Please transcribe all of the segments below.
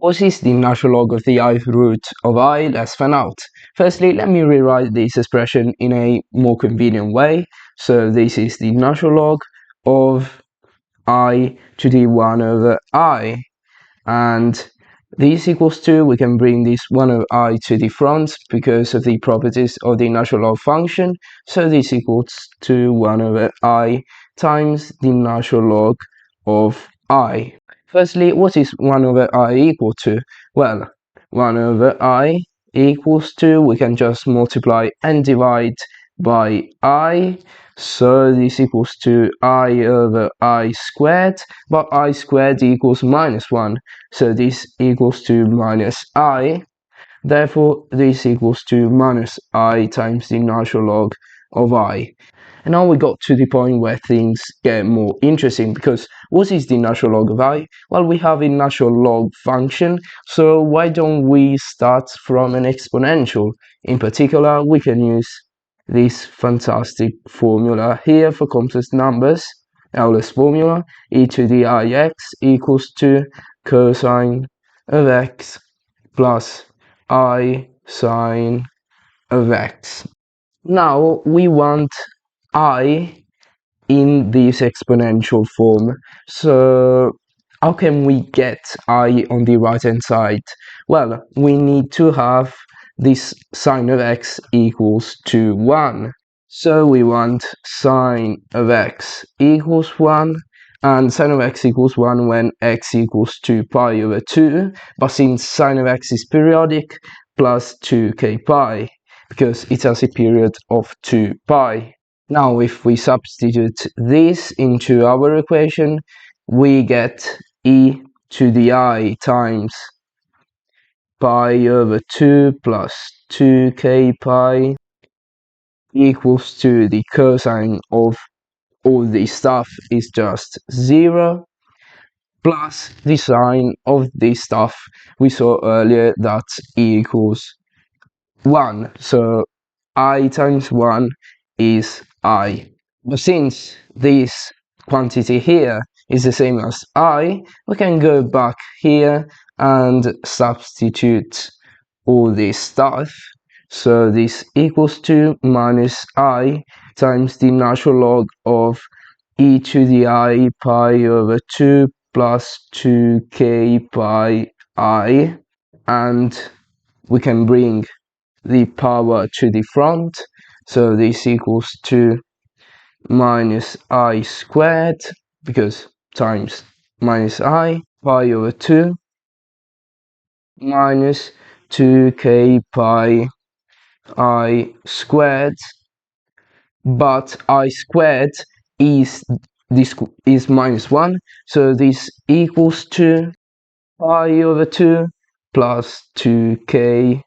What is the natural log of the ith root of I? Let's find out. Firstly, let me rewrite this expression in a more convenient way. So this is the natural log of I to the 1 over I. And this equals to, we can bring this 1 over I to the front because of the properties of the natural log function. So this equals to 1 over I times the natural log of I. Firstly, what is 1 over I equal to? Well, 1 over I equals to, we can just multiply and divide by I. So this equals to I over I squared, but I squared equals minus 1. So this equals to minus I. Therefore, this equals to minus I times the natural log of I. And now we got to the point where things get more interesting, because what is the natural log of I? Well, we have a natural log function, so why don't we start from an exponential? In particular, we can use this fantastic formula here for complex numbers, Euler's formula, e to the ix equals to cosine of x plus I sine of x. Now we want I in this exponential form. So how can we get I on the right hand side? Well, we need to have this sine of x equals to 1. So we want sine of x equals 1, and sine of x equals 1 when x equals to pi over 2, but since sine of x is periodic, plus 2k pi, because it has a period of 2 pi. Now, if we substitute this into our equation, we get e to the I times pi over 2 plus 2k pi equals to the cosine of all this stuff is just 0, plus the sine of this stuff we saw earlier, that e equals 1. So I times 1 is I. But since this quantity here is the same as I, we can go back here and substitute all this stuff. So this equals to minus I times the natural log of e to the I pi over 2 plus 2k pi I, and we can bring the power to the front, so this equals to minus I squared, because times minus I, pi over 2 minus 2k pi I squared, but I squared is this is minus 1, so this equals to pi over 2 plus 2k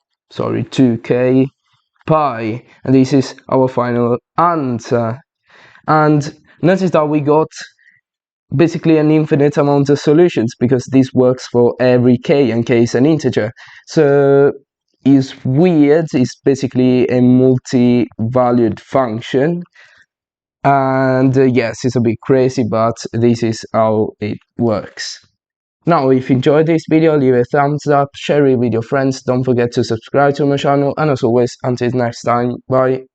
pi, and this is our final answer. And notice that we got basically an infinite amount of solutions, because this works for every k, and k is an integer. So it's weird, it's basically a multi-valued function, and yes, it's a bit crazy, but this is how it works. Now, if you enjoyed this video, leave a thumbs up, share it with your friends, don't forget to subscribe to my channel, and as always, until next time, bye.